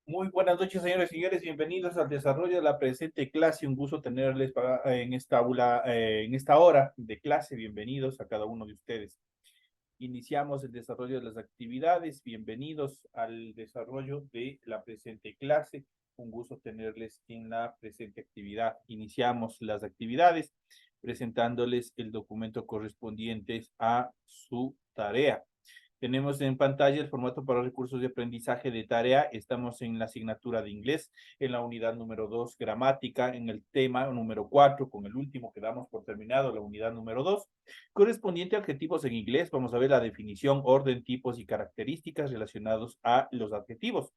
Muy buenas noches, señores y señores. Bienvenidos al desarrollo de la presente clase. Un gusto tenerles en esta aula, en esta hora de clase. Bienvenidos a cada uno de ustedes. Iniciamos el desarrollo de las actividades. Bienvenidos al desarrollo de la presente clase. Un gusto tenerles en la presente actividad. Iniciamos las actividades presentándoles el documento correspondiente a su tarea. Tenemos en pantalla el formato para recursos de aprendizaje de tarea. Estamos en la asignatura de inglés, en la unidad número 2, gramática, en el tema número 4, con el último que damos por terminado, la unidad número 2, correspondiente a adjetivos en inglés. Vamos a ver la definición, orden, tipos y características relacionados a los adjetivos.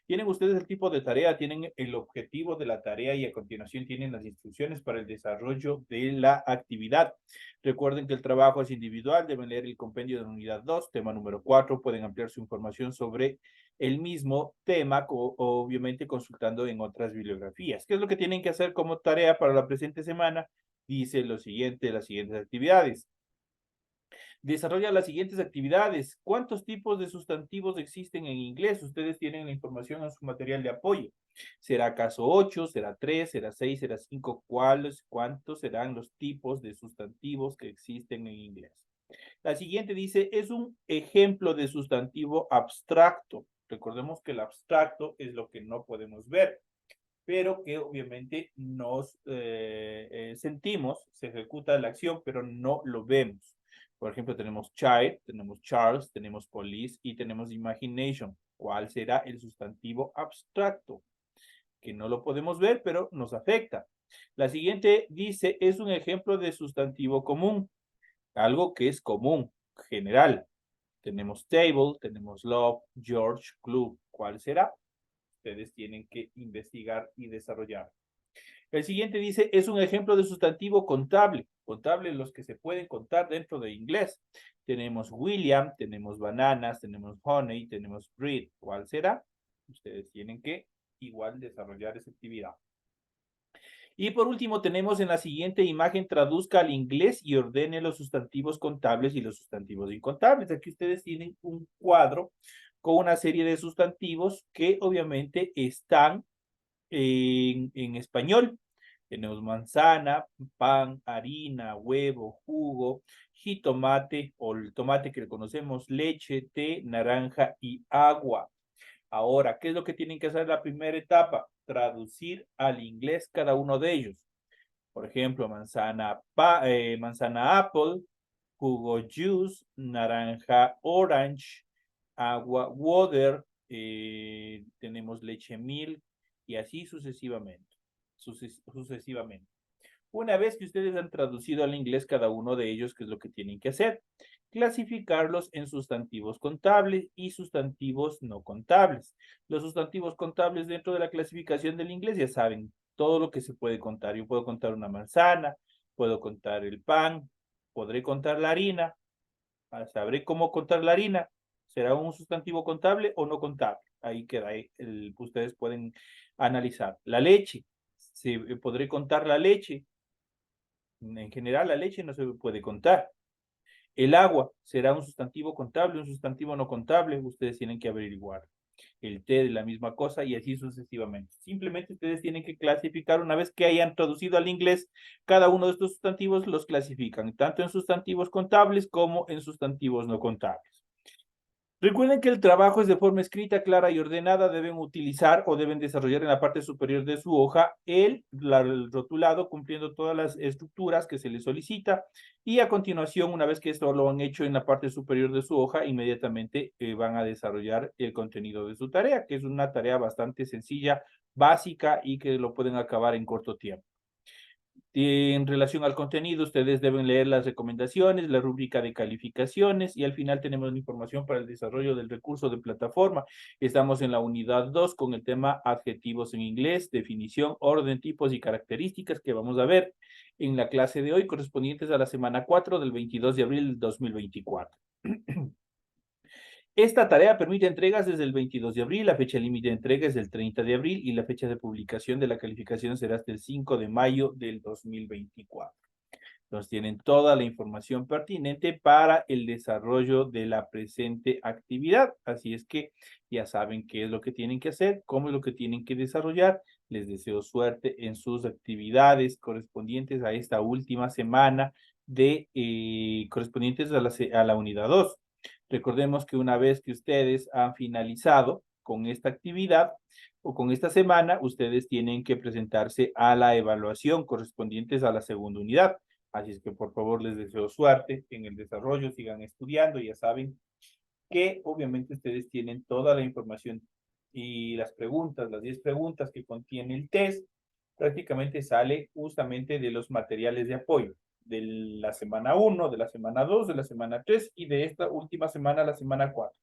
Tienen ustedes el tipo de tarea, tienen el objetivo de la tarea y a continuación tienen las instrucciones para el desarrollo de la actividad. Recuerden que el trabajo es individual, deben leer el compendio de la unidad 2, tema número 4, pueden ampliar su información sobre el mismo tema, obviamente consultando en otras bibliografías. ¿Qué es lo que tienen que hacer como tarea para la presente semana? Dice lo siguiente, las siguientes actividades. Desarrolla las siguientes actividades. ¿Cuántos tipos de sustantivos existen en inglés? Ustedes tienen la información en su material de apoyo. ¿Será acaso 8? ¿Será 3? ¿Será 6? ¿Será 5? ¿Cuántos serán los tipos de sustantivos que existen en inglés? La siguiente dice, es un ejemplo de sustantivo abstracto. Recordemos que el abstracto es lo que no podemos ver, pero que obviamente nos sentimos, se ejecuta la acción, pero no lo vemos. Por ejemplo, tenemos child, tenemos Charles, tenemos police y tenemos imagination. ¿Cuál será el sustantivo abstracto? Que no lo podemos ver, pero nos afecta. La siguiente dice, es un ejemplo de sustantivo común, algo que es común, general. Tenemos table, tenemos love, George, club. ¿Cuál será? Ustedes tienen que investigar y desarrollar. El siguiente dice, es un ejemplo de sustantivo contable. Contable los que se pueden contar dentro de inglés. Tenemos William, tenemos bananas, tenemos honey, tenemos bread. ¿Cuál será? Ustedes tienen que igual desarrollar esa actividad. Y por último, tenemos en la siguiente imagen, traduzca al inglés y ordene los sustantivos contables y los sustantivos incontables. Aquí ustedes tienen un cuadro con una serie de sustantivos que obviamente están en español. Tenemos manzana, pan, harina, huevo, jugo, jitomate o el tomate que le conocemos, leche, té, naranja y agua. Ahora, ¿qué es lo que tienen que hacer en la primera etapa? Traducir al inglés cada uno de ellos. Por ejemplo, manzana apple, jugo juice, naranja orange, agua water, tenemos leche milk y así sucesivamente. Sucesivamente. Una vez que ustedes han traducido al inglés cada uno de ellos, ¿qué es lo que tienen que hacer? Clasificarlos en sustantivos contables y sustantivos no contables. Los sustantivos contables dentro de la clasificación del inglés ya saben todo lo que se puede contar. Yo puedo contar una manzana, puedo contar el pan, podré contar la harina, sabré cómo contar la harina. ¿Será un sustantivo contable o no contable? Ahí queda, ustedes pueden analizar. La leche, podré contar la leche. En general, la leche no se puede contar. El agua será un sustantivo contable, un sustantivo no contable. Ustedes tienen que averiguar. El té de la misma cosa y así sucesivamente. Simplemente ustedes tienen que clasificar una vez que hayan traducido al inglés cada uno de estos sustantivos, los clasifican tanto en sustantivos contables como en sustantivos no contables. Recuerden que el trabajo es de forma escrita, clara y ordenada. Deben utilizar o deben desarrollar en la parte superior de su hoja el rotulado cumpliendo todas las estructuras que se les solicita. Y a continuación, una vez que esto lo han hecho en la parte superior de su hoja, inmediatamente van a desarrollar el contenido de su tarea, que es una tarea bastante sencilla, básica y que lo pueden acabar en corto tiempo. En relación al contenido, ustedes deben leer las recomendaciones, la rúbrica de calificaciones y al final tenemos la información para el desarrollo del recurso de plataforma. Estamos en la unidad 2 con el tema adjetivos en inglés, definición, orden, tipos y características que vamos a ver en la clase de hoy correspondientes a la semana 4 del 22 de abril del 2024. Esta tarea permite entregas desde el 22 de abril, la fecha límite de entrega es del 30 de abril y la fecha de publicación de la calificación será hasta el 5 de mayo del 2024. Entonces tienen toda la información pertinente para el desarrollo de la presente actividad. Así es que ya saben qué es lo que tienen que hacer, cómo es lo que tienen que desarrollar. Les deseo suerte en sus actividades correspondientes a esta última semana correspondientes a la unidad 2. Recordemos que una vez que ustedes han finalizado con esta actividad o con esta semana, ustedes tienen que presentarse a la evaluación correspondientes a la segunda unidad. Así es que por favor les deseo suerte en el desarrollo, sigan estudiando, ya saben que obviamente ustedes tienen toda la información y las preguntas, las 10 preguntas que contiene el test, prácticamente sale justamente de los materiales de apoyo de la semana 1, de la semana 2, de la semana 3 y de esta última semana, la semana 4.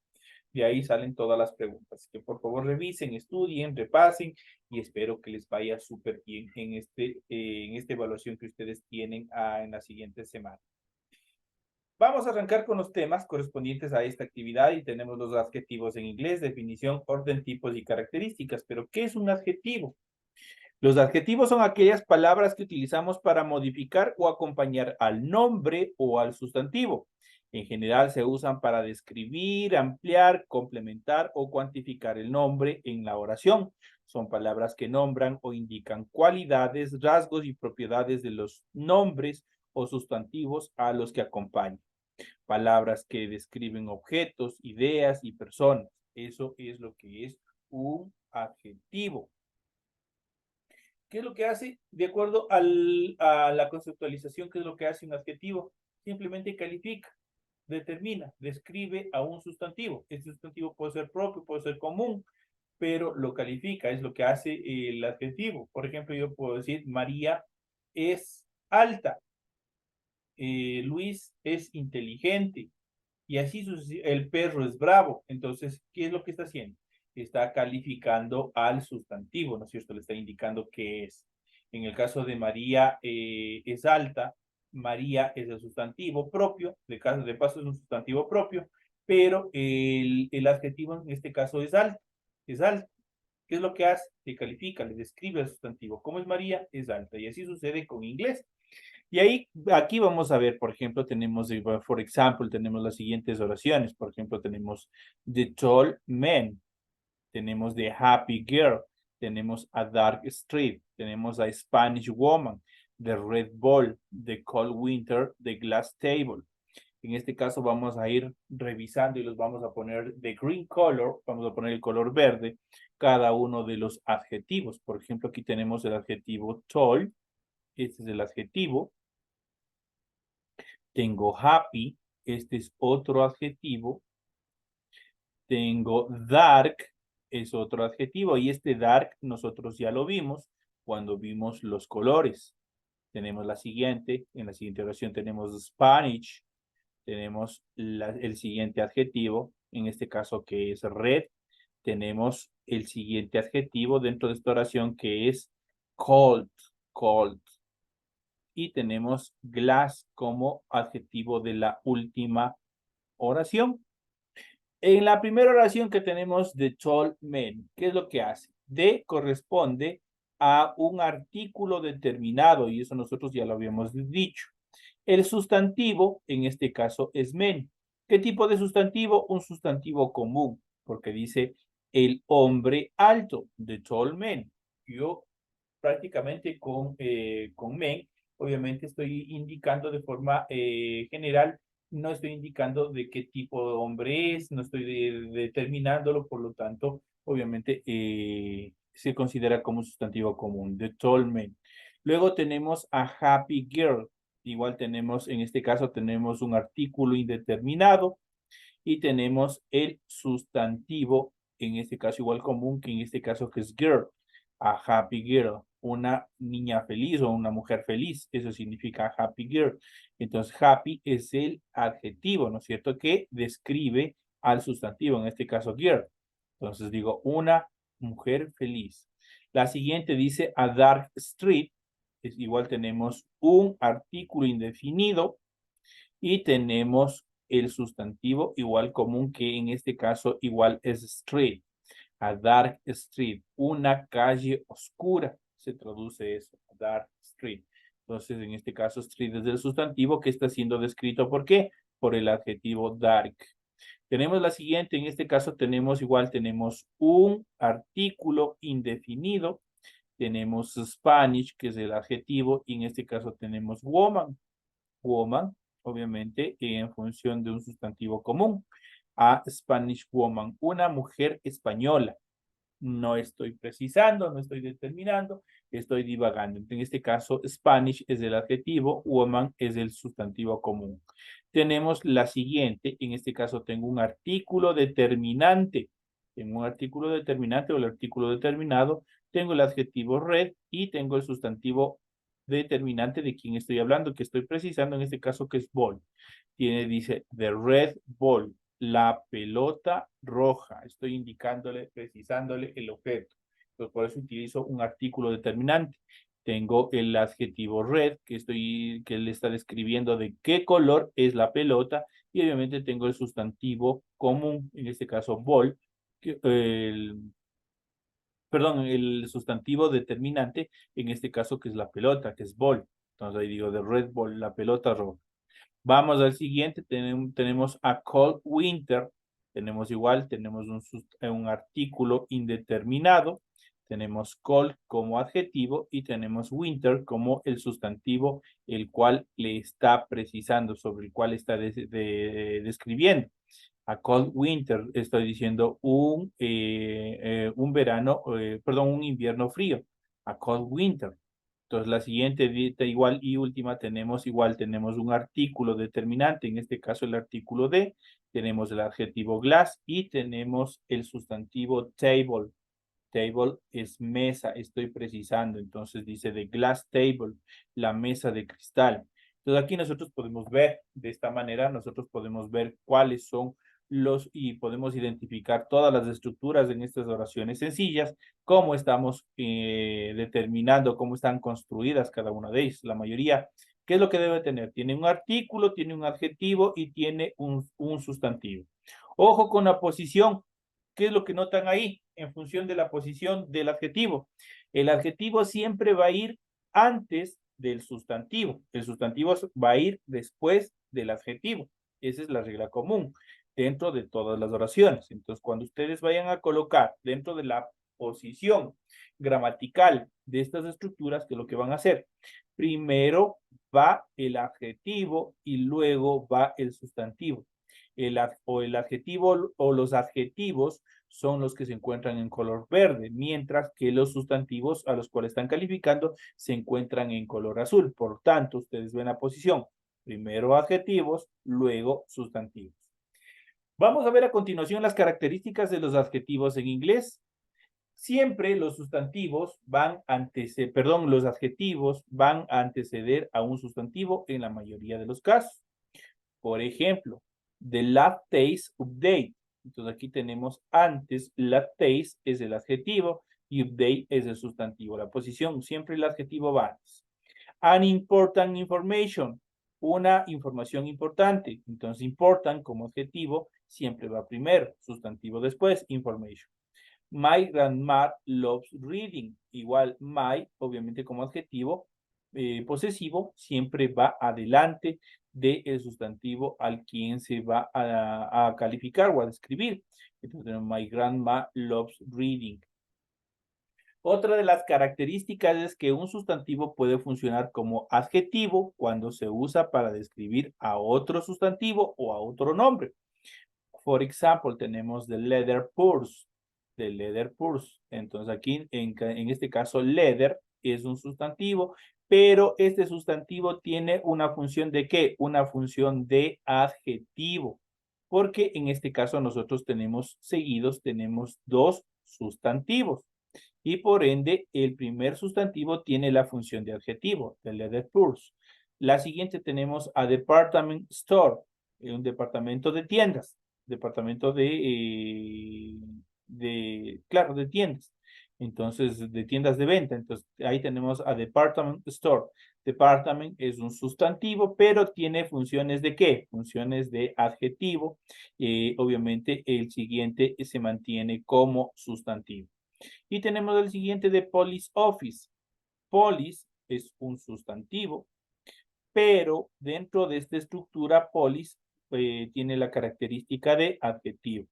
De ahí salen todas las preguntas. Así que por favor revisen, estudien, repasen y espero que les vaya súper bien en esta evaluación que ustedes tienen en la siguiente semana. Vamos a arrancar con los temas correspondientes a esta actividad y tenemos los adjetivos en inglés, definición, orden, tipos y características. Pero, ¿qué es un adjetivo? Los adjetivos son aquellas palabras que utilizamos para modificar o acompañar al nombre o al sustantivo. En general se usan para describir, ampliar, complementar o cuantificar el nombre en la oración. Son palabras que nombran o indican cualidades, rasgos y propiedades de los nombres o sustantivos a los que acompañan. Palabras que describen objetos, ideas y personas. Eso es lo que es un adjetivo. ¿Qué es lo que hace? De acuerdo a la conceptualización, ¿qué es lo que hace un adjetivo? Simplemente califica, determina, describe a un sustantivo. Este sustantivo puede ser propio, puede ser común, pero lo califica, es lo que hace el adjetivo. Por ejemplo, yo puedo decir, María es alta, Luis es inteligente, y así el perro es bravo. Entonces, ¿qué es lo que está haciendo? Está calificando al sustantivo, ¿no es cierto? Le está indicando qué es. En el caso de María es alta, María es el sustantivo propio, de paso es un sustantivo propio, pero el adjetivo en este caso es alta, es alta. ¿Qué es lo que hace? Le califica, le describe al sustantivo. ¿Cómo es María? Es alta. Y así sucede con inglés. Y ahí, aquí vamos a ver, por ejemplo, tenemos, for example, tenemos las siguientes oraciones. Por ejemplo, tenemos The Tall Man, tenemos The Happy Girl, tenemos A Dark Street, tenemos A Spanish Woman, The Red Ball, The Cold Winter, The Glass Table. En este caso vamos a ir revisando y los vamos a poner de green color, vamos a poner el color verde, cada uno de los adjetivos. Por ejemplo, aquí tenemos el adjetivo tall, este es el adjetivo. Tengo happy, este es otro adjetivo. Tengo dark, es otro adjetivo. Y este dark nosotros ya lo vimos cuando vimos los colores. Tenemos la siguiente, en la siguiente oración tenemos Spanish. Tenemos el siguiente adjetivo, en este caso que es red. Tenemos el siguiente adjetivo dentro de esta oración que es cold, cold. Y tenemos glass como adjetivo de la última oración. En la primera oración que tenemos de tall man, ¿qué es lo que hace? De corresponde a un artículo determinado y eso nosotros ya lo habíamos dicho. El sustantivo, en este caso, es men. ¿Qué tipo de sustantivo? Un sustantivo común, porque dice el hombre alto, the tall man. Yo prácticamente con men, obviamente estoy indicando de forma general, no estoy indicando de qué tipo de hombre es, no estoy determinándolo, por lo tanto, obviamente se considera como un sustantivo común, the tall man. Luego tenemos a happy girl, igual tenemos, en este caso tenemos un artículo indeterminado y tenemos el sustantivo, en este caso igual común, que en este caso que es girl, a happy girl, una niña feliz o una mujer feliz, eso significa happy girl. Entonces, happy es el adjetivo, ¿no es cierto?, que describe al sustantivo, en este caso girl. Entonces digo, una mujer feliz. La siguiente dice a dark street, es igual tenemos un artículo indefinido y tenemos el sustantivo igual común que en este caso igual es street. A dark street, una calle oscura, se traduce eso, a dark street. Entonces, en este caso, street es del sustantivo que está siendo descrito. ¿Por qué? Por el adjetivo dark. Tenemos la siguiente, en este caso tenemos un artículo indefinido, tenemos Spanish, que es el adjetivo, y en este caso tenemos woman. Woman, obviamente, en función de un sustantivo común. A Spanish woman, una mujer española. No estoy precisando, no estoy determinando, estoy divagando. En este caso, Spanish es el adjetivo, woman es el sustantivo común. Tenemos la siguiente, en este caso tengo un artículo determinante. Tengo un artículo determinante o el artículo determinado, tengo el adjetivo red y tengo el sustantivo determinante de quién estoy hablando, que estoy precisando en este caso que es ball. Dice, the red ball, la pelota roja. Estoy indicándole, precisándole el objeto. Entonces, por eso utilizo un artículo determinante. Tengo el adjetivo red, que le está describiendo de qué color es la pelota, y obviamente tengo el sustantivo común, en este caso ball, el sustantivo determinante, en este caso que es la pelota, que es ball. Entonces ahí digo de red ball, la pelota roja. Vamos al siguiente, tenemos a cold winter, tenemos un artículo indeterminado, tenemos cold como adjetivo y tenemos winter como el sustantivo, el cual le está precisando, sobre el cual está describiendo. A cold winter, estoy diciendo un verano, perdón, un invierno frío. A cold winter. Entonces, la siguiente igual y última tenemos un artículo determinante, en este caso el artículo de, tenemos el adjetivo glass y tenemos el sustantivo table. Table es mesa, estoy precisando, entonces dice de glass table, la mesa de cristal. Entonces aquí nosotros podemos ver, de esta manera, nosotros podemos ver cuáles son y podemos identificar todas las estructuras en estas oraciones sencillas, cómo estamos determinando, cómo están construidas cada una de ellas. La mayoría, ¿qué es lo que debe tener? Tiene un artículo, tiene un adjetivo y tiene un sustantivo. Ojo con la posición. ¿Qué es lo que notan ahí en función de la posición del adjetivo? El adjetivo siempre va a ir antes del sustantivo. El sustantivo va a ir después del adjetivo. Esa es la regla común dentro de todas las oraciones. Entonces, cuando ustedes vayan a colocar dentro de la posición gramatical de estas estructuras, ¿qué es lo que van a hacer? Primero va el adjetivo y luego va el sustantivo. El adjetivo o los adjetivos son los que se encuentran en color verde, mientras que los sustantivos a los cuales están calificando se encuentran en color azul. Por tanto, ustedes ven la posición. Primero adjetivos, luego sustantivos. Vamos a ver a continuación las características de los adjetivos en inglés. Siempre los sustantivos los adjetivos van a anteceder a un sustantivo en la mayoría de los casos. Por ejemplo, the lactase update. Entonces aquí tenemos antes, lactase es el adjetivo y update es el sustantivo. La posición, siempre el adjetivo va antes. An important information, una información importante. Entonces important como adjetivo siempre va primero, sustantivo después, information. My grandma loves reading. Igual my, obviamente como adjetivo posesivo, siempre va adelante del sustantivo al quien se va a calificar o a describir. Entonces, my grandma loves reading. Otra de las características es que un sustantivo puede funcionar como adjetivo cuando se usa para describir a otro sustantivo o a otro nombre. Por ejemplo, tenemos the leather purse. The leather purse. Entonces aquí, en este caso, leather es un sustantivo, pero este sustantivo tiene una función de ¿qué? Una función de adjetivo. Porque en este caso nosotros tenemos dos sustantivos. Y por ende, el primer sustantivo tiene la función de adjetivo, the leather purse. La siguiente tenemos a department store, un departamento de tiendas, departamento claro, de tiendas. Entonces, de tiendas de venta. Entonces, ahí tenemos a department store. Department es un sustantivo, pero tiene funciones de ¿qué? Funciones de adjetivo. Obviamente, el siguiente se mantiene como sustantivo. Y tenemos el siguiente de police office. Police es un sustantivo, pero dentro de esta estructura polis tiene la característica de adjetivo.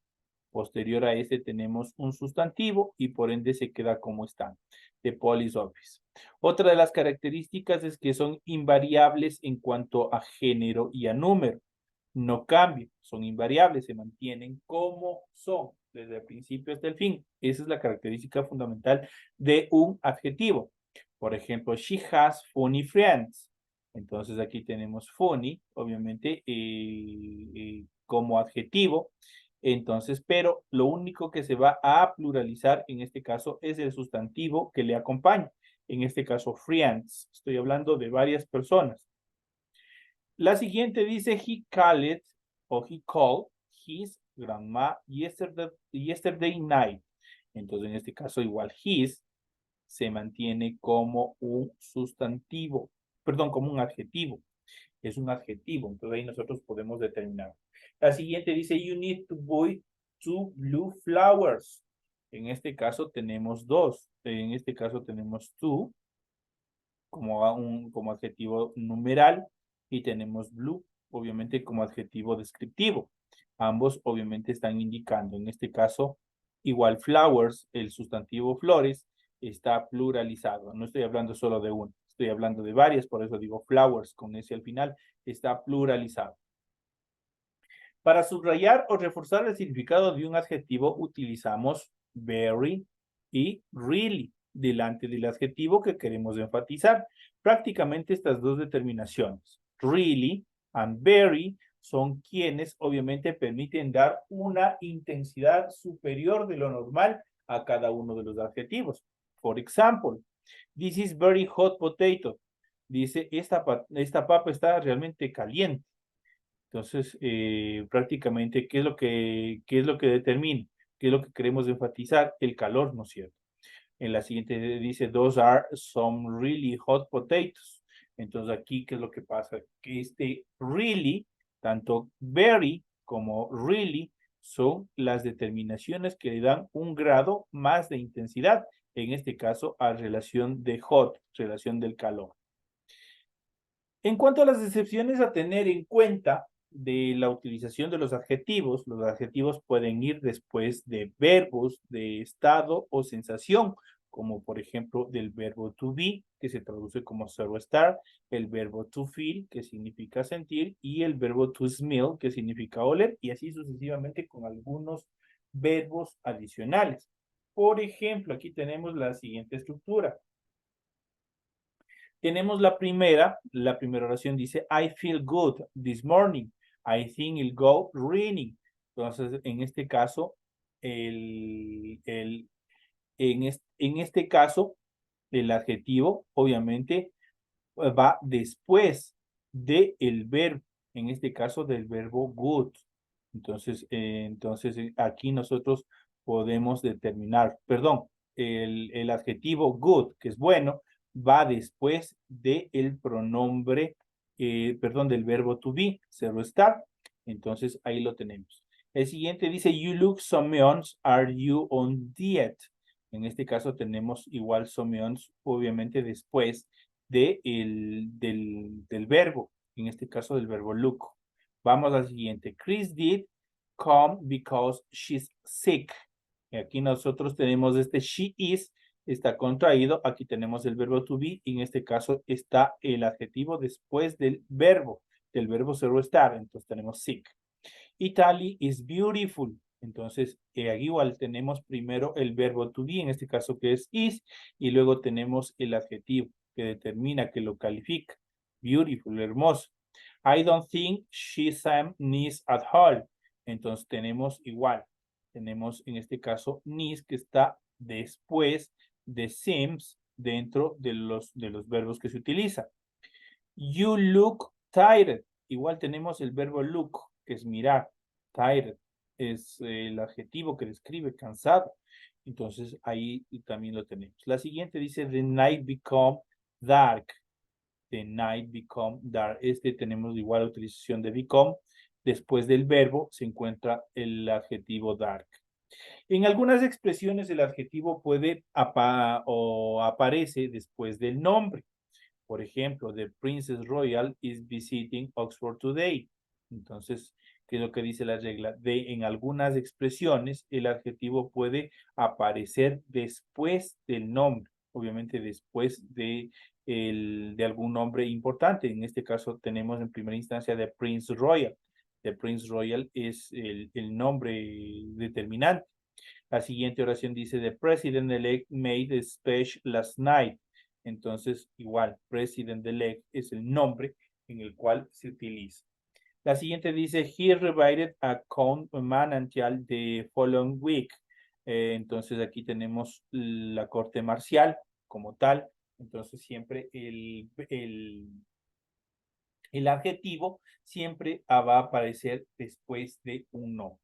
Posterior a este tenemos un sustantivo y por ende se queda como está, de polis office. Otra de las características es que son invariables en cuanto a género y a número. No cambian, son invariables, se mantienen como son, desde el principio hasta el fin. Esa es la característica fundamental de un adjetivo. Por ejemplo, she has funny friends. Entonces aquí tenemos funny, obviamente, como adjetivo. Entonces, pero lo único que se va a pluralizar en este caso es el sustantivo que le acompaña. En este caso, friends. Estoy hablando de varias personas. La siguiente dice, he called o he called his grandma yesterday night. Entonces, en este caso, igual his se mantiene como un sustantivo, perdón, como un adjetivo. Es un adjetivo, entonces ahí nosotros podemos determinar. La siguiente dice, you need to buy 2 blue flowers. En este caso tenemos dos. En este caso tenemos two como adjetivo numeral y tenemos blue, obviamente, como adjetivo descriptivo. Ambos, obviamente, están indicando, en este caso, igual flowers, el sustantivo flores, está pluralizado. No estoy hablando solo de uno, estoy hablando de varias, por eso digo flowers con ese al final, está pluralizado. Para subrayar o reforzar el significado de un adjetivo utilizamos very y really delante del adjetivo que queremos enfatizar. Prácticamente estas dos determinaciones, really and very, son quienes obviamente permiten dar una intensidad superior de lo normal a cada uno de los adjetivos. For example, this is very hot potato. Dice, esta papa está realmente caliente. Entonces, prácticamente, qué es lo que determina? ¿Qué es lo que queremos enfatizar? El calor, ¿no es cierto? En la siguiente dice, those are some really hot potatoes. Entonces, aquí, ¿qué es lo que pasa? Que este really, tanto very como really, son las determinaciones que le dan un grado más de intensidad, en este caso, a relación de hot, relación del calor. En cuanto a las excepciones a tener en cuenta de la utilización de los adjetivos pueden ir después de verbos de estado o sensación, como por ejemplo del verbo to be, que se traduce como ser o estar, el verbo to feel, que significa sentir, y el verbo to smell, que significa oler, y así sucesivamente con algunos verbos adicionales. Por ejemplo, aquí tenemos la siguiente estructura. Tenemos la primera oración dice, I feel good this morning. I think it'll go raining. Entonces, en este caso, en este caso, el adjetivo, obviamente, va después del verbo, en este caso del verbo good. Entonces aquí nosotros podemos determinar, perdón, el adjetivo good, que es bueno, va después del pronombre, perdón, del verbo to be, ser o estar. Entonces ahí lo tenemos. El siguiente dice, you look so young, are you on diet? En este caso tenemos igual so young, obviamente después del verbo, en este caso del verbo look. Vamos al siguiente. Chris did come because she's sick. Y aquí nosotros tenemos she is, está contraído. Aquí tenemos el verbo to be. Y en este caso está el adjetivo después del verbo ser o estar. Entonces tenemos sick. Italy is beautiful. Entonces, aquí igual tenemos primero el verbo to be, en este caso que es is, y luego tenemos el adjetivo que determina, que lo califica. Beautiful, hermoso. I don't think she's niece at all. Entonces tenemos igual. Tenemos en este caso niece que está después de seems dentro de los verbos que se utilizan. You look tired. Igual tenemos el verbo look, que es mirar. Tired es el adjetivo que describe cansado. Entonces ahí también lo tenemos. La siguiente dice, the night become dark. The night become dark. Tenemos igual la utilización de become. Después del verbo se encuentra el adjetivo dark. En algunas expresiones el adjetivo puede o aparece después del nombre. Por ejemplo, the Princess Royal is visiting Oxford today. Entonces, ¿qué es lo que dice la regla? En algunas expresiones, el adjetivo puede aparecer después del nombre, obviamente después de algún nombre importante. En este caso tenemos en primera instancia the Prince Royal. The Prince Royal es el nombre determinante. La siguiente oración dice, the president-elect made a speech last night. Entonces, igual, president-elect es el nombre en el cual se utiliza. La siguiente dice, he revived a man until the following week. Entonces, aquí tenemos la corte marcial como tal. Entonces, siempre el adjetivo siempre va a aparecer después de un nombre.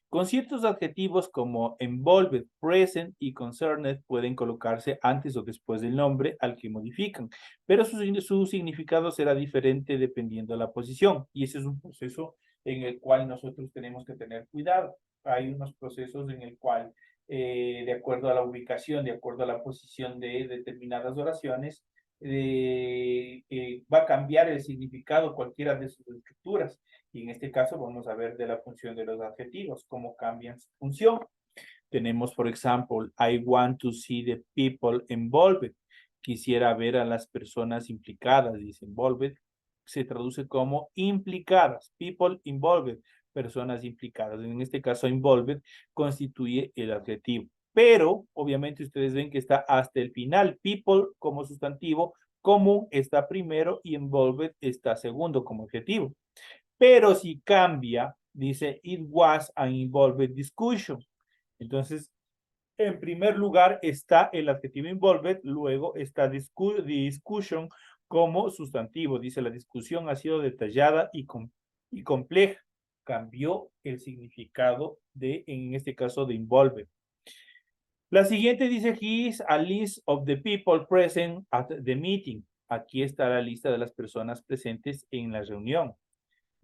Con ciertos adjetivos como involved, present y concerned pueden colocarse antes o después del nombre al que modifican, pero su significado será diferente dependiendo de la posición, y ese es un proceso en el cual nosotros tenemos que tener cuidado. Hay unos procesos en el cual, de acuerdo a la ubicación, de acuerdo a la posición de determinadas oraciones, va a cambiar el significado cualquiera de sus estructuras. Y en este caso vamos a ver de la función de los adjetivos, cómo cambian su función. Tenemos, por ejemplo, I want to see the people involved. Quisiera ver a las personas implicadas, dice involved. Se traduce como implicadas, people involved, personas implicadas. En este caso, involved constituye el adjetivo. Pero, obviamente, ustedes ven que está hasta el final. People como sustantivo, común está primero y involved está segundo como adjetivo. Pero si cambia, dice, it was an involved discussion. Entonces, en primer lugar está el adjetivo involved, luego está discussion como sustantivo. Dice, la discusión ha sido detallada y compleja. Cambió el significado en este caso, de involved. La siguiente dice, he is a list of the people present at the meeting. Aquí está la lista de las personas presentes en la reunión.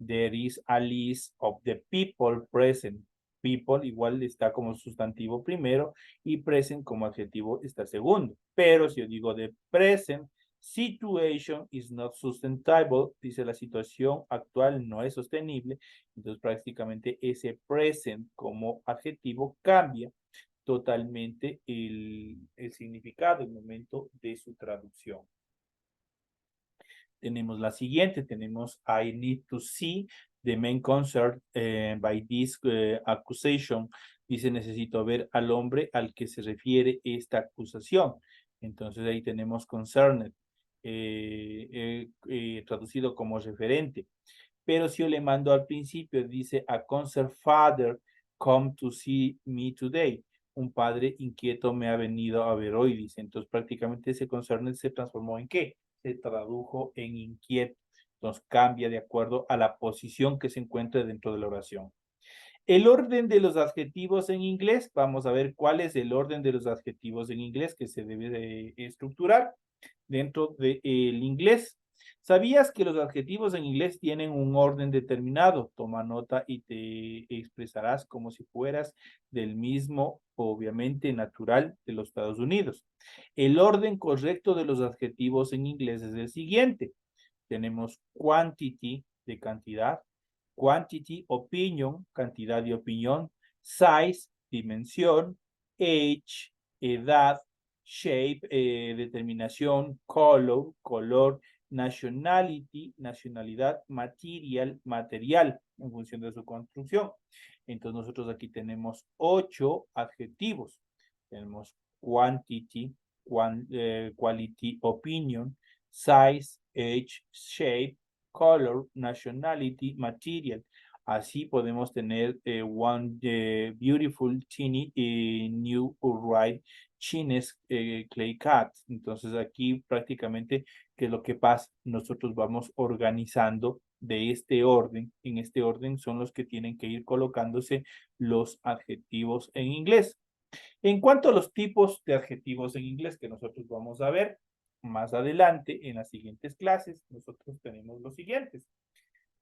There is a list of the people present. People igual está como sustantivo primero y present como adjetivo está segundo. Pero si yo digo the present situation is not sustainable, dice la situación actual no es sostenible, entonces prácticamente ese present como adjetivo cambia totalmente el significado en el momento de su traducción. Tenemos la siguiente, tenemos I need to see the main concern by this accusation. Dice, necesito ver al hombre al que se refiere esta acusación. Entonces ahí tenemos concerned, traducido como referente. Pero si yo le mando al principio, dice, a concerned father come to see me today. Un padre inquieto me ha venido a ver hoy, dice. Entonces prácticamente ese concerned se transformó en ¿qué? Se tradujo en inquieto. Entonces cambia de acuerdo a la posición que se encuentre dentro de la oración. El orden de los adjetivos en inglés, vamos a ver cuál es el orden de los adjetivos en inglés que se debe de estructurar dentro del inglés. ¿Sabías que los adjetivos en inglés tienen un orden determinado? Toma nota y te expresarás como si fueras del mismo, obviamente, natural de los Estados Unidos. El orden correcto de los adjetivos en inglés es el siguiente. Tenemos quantity, de cantidad, quantity, opinion, cantidad de opinión, size, dimensión, age, edad, shape, determinación, color, nationality, nacionalidad, material, en función de su construcción. Entonces nosotros aquí tenemos 8 adjetivos. Tenemos quantity, quality, opinion, size, age, shape, color, nationality, material. Así podemos tener one beautiful, teeny, new, right, chines, clay cat. Entonces aquí prácticamente, ¿qué es lo que pasa? Nosotros vamos organizando de este orden. En este orden son los que tienen que ir colocándose los adjetivos en inglés. En cuanto a los tipos de adjetivos en inglés que nosotros vamos a ver más adelante en las siguientes clases, nosotros tenemos los siguientes.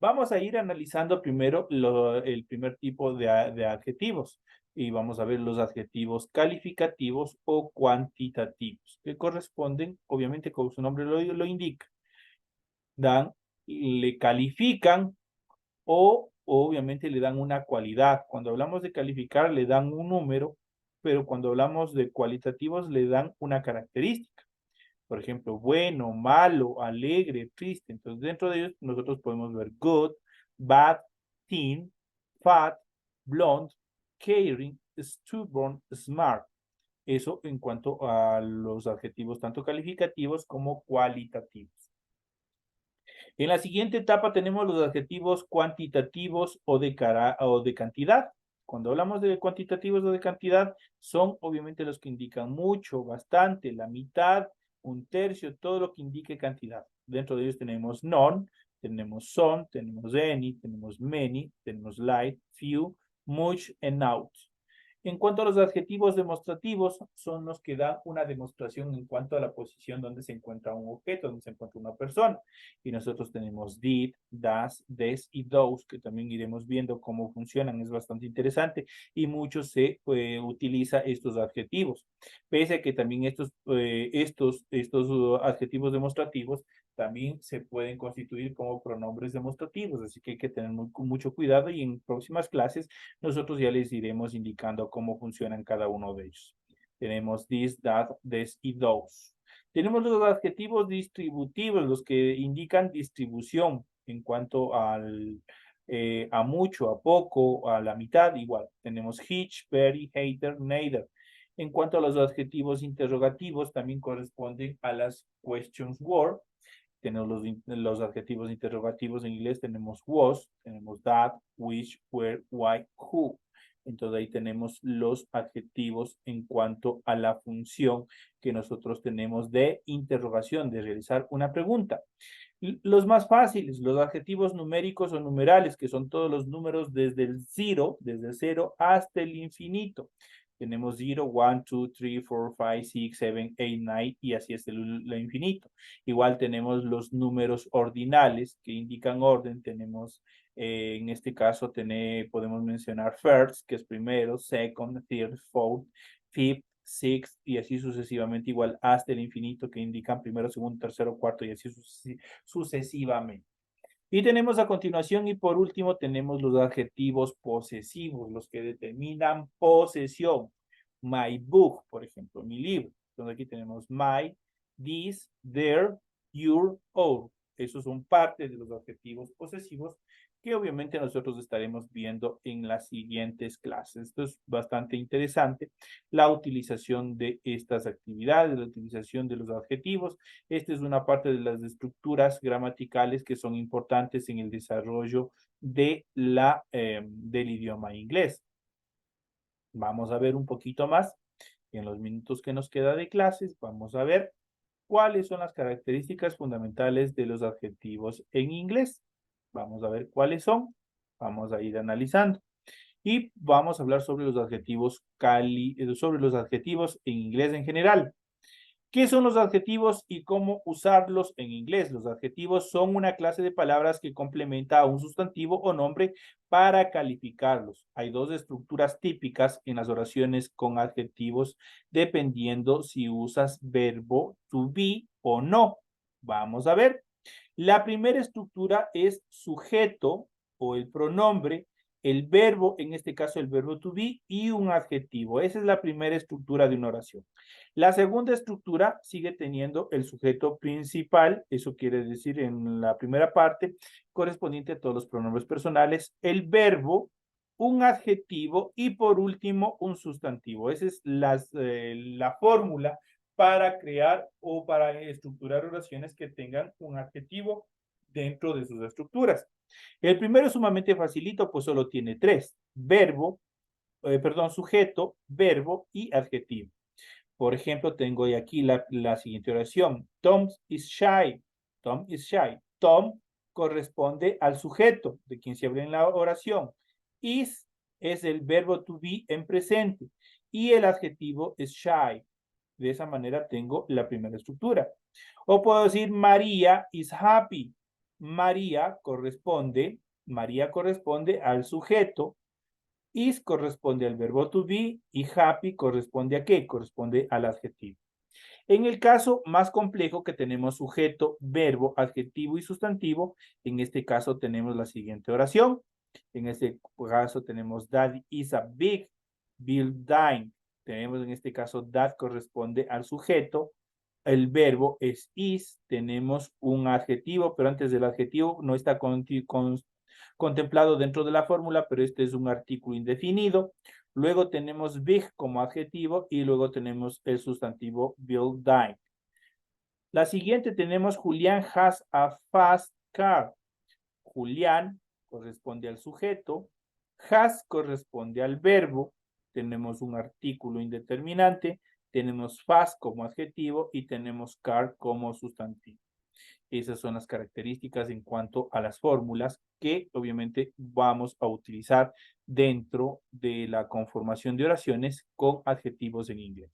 Vamos a ir analizando primero el primer tipo de adjetivos y vamos a ver los adjetivos calificativos o cuantitativos, que corresponden, obviamente, como su nombre lo indica, le califican o obviamente le dan una cualidad. Cuando hablamos de calificar, le dan un número, pero cuando hablamos de cualitativos, le dan una característica. Por ejemplo, bueno, malo, alegre, triste. Entonces, dentro de ellos nosotros podemos ver good, bad, thin, fat, blonde, caring, stubborn, smart. Eso en cuanto a los adjetivos tanto calificativos como cualitativos. En la siguiente etapa tenemos los adjetivos cuantitativos o de cantidad. Cuando hablamos de cuantitativos o de cantidad, son obviamente los que indican mucho, bastante, la mitad, un tercio, todo lo que indique cantidad. Dentro de ellos tenemos none, tenemos some, tenemos any, tenemos many, tenemos light, few, much, and out. En cuanto a los adjetivos demostrativos, son los que dan una demostración en cuanto a la posición donde se encuentra un objeto, donde se encuentra una persona. Y nosotros tenemos did, does, des y those, que también iremos viendo cómo funcionan, es bastante interesante. Y mucho se utiliza estos adjetivos. Pese a que también estos adjetivos demostrativos también se pueden constituir como pronombres demostrativos, así que hay que tener mucho cuidado y en próximas clases nosotros ya les iremos indicando cómo funcionan cada uno de ellos. Tenemos this, that, this y those. Tenemos los adjetivos distributivos, los que indican distribución en cuanto a mucho, a poco, a la mitad, igual. Tenemos hitch, very, hater, neither. En cuanto a los adjetivos interrogativos, también corresponden a las questions word. Tenemos los adjetivos interrogativos en inglés, tenemos was, tenemos that, which, where, why, who. Entonces ahí tenemos los adjetivos en cuanto a la función que nosotros tenemos de interrogación, de realizar una pregunta. Los más fáciles, los adjetivos numéricos o numerales, que son todos los números desde cero hasta el infinito. Tenemos 0, 1, 2, 3, 4, 5, 6, 7, 8, 9 y así es el infinito. Igual tenemos los números ordinales que indican orden. Tenemos, en este caso, podemos mencionar first, que es primero, second, third, fourth, fifth, sixth y así sucesivamente, igual hasta el infinito que indican primero, segundo, tercero, cuarto y así sucesivamente. Y tenemos a continuación y por último tenemos los adjetivos posesivos, los que determinan posesión. My book, por ejemplo, mi libro. Entonces aquí tenemos my, this, their, your, our. Esos son parte de los adjetivos posesivos que obviamente nosotros estaremos viendo en las siguientes clases. Esto es bastante interesante, la utilización de estas actividades, la utilización de los adjetivos. Esta es una parte de las estructuras gramaticales que son importantes en el desarrollo del idioma inglés. Vamos a ver un poquito más. En los minutos que nos queda de clases, vamos a ver cuáles son las características fundamentales de los adjetivos en inglés. Vamos a ver cuáles son. Vamos a ir analizando. Y vamos a hablar sobre los adjetivos en inglés en general. ¿Qué son los adjetivos y cómo usarlos en inglés? Los adjetivos son una clase de palabras que complementa a un sustantivo o nombre para calificarlos. Hay dos estructuras típicas en las oraciones con adjetivos dependiendo si usas verbo to be o no. Vamos a ver. La primera estructura es sujeto o el pronombre, el verbo, en este caso el verbo to be, y un adjetivo. Esa es la primera estructura de una oración. La segunda estructura sigue teniendo el sujeto principal, eso quiere decir en la primera parte, correspondiente a todos los pronombres personales, el verbo, un adjetivo y por último un sustantivo. Esa es la fórmula para crear o para estructurar oraciones que tengan un adjetivo dentro de sus estructuras. El primero es sumamente facilito, pues solo tiene tres: sujeto, verbo y adjetivo. Por ejemplo, tengo aquí la siguiente oración. Tom is shy. Tom is shy. Tom corresponde al sujeto de quien se habla en la oración. Is es el verbo to be en presente. Y el adjetivo es shy. De esa manera tengo la primera estructura. O puedo decir María is happy. María corresponde al sujeto, is corresponde al verbo to be y happy corresponde a qué? Corresponde al adjetivo. En el caso más complejo que tenemos sujeto, verbo, adjetivo y sustantivo, en este caso tenemos la siguiente oración. En este caso tenemos that is a big building. Tenemos en este caso that corresponde al sujeto. El verbo es is. Tenemos un adjetivo, pero antes del adjetivo no está contemplado dentro de la fórmula, pero este es un artículo indefinido. Luego tenemos big como adjetivo y luego tenemos el sustantivo building. La siguiente tenemos Julián has a fast car. Julián corresponde al sujeto, has corresponde al verbo, tenemos un artículo indeterminante, tenemos fast como adjetivo y tenemos car como sustantivo. Esas son las características en cuanto a las fórmulas que obviamente vamos a utilizar dentro de la conformación de oraciones con adjetivos en inglés.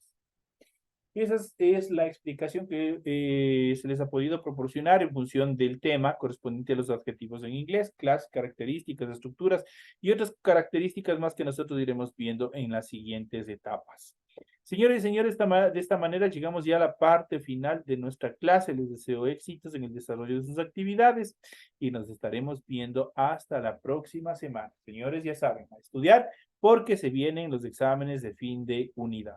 Esa es la explicación que se les ha podido proporcionar en función del tema correspondiente a los adjetivos en inglés, clases, características, estructuras y otras características más que nosotros iremos viendo en las siguientes etapas. Señores y señores, de esta manera llegamos ya a la parte final de nuestra clase. Les deseo éxitos en el desarrollo de sus actividades y nos estaremos viendo hasta la próxima semana. Señores, ya saben, a estudiar porque se vienen los exámenes de fin de unidad.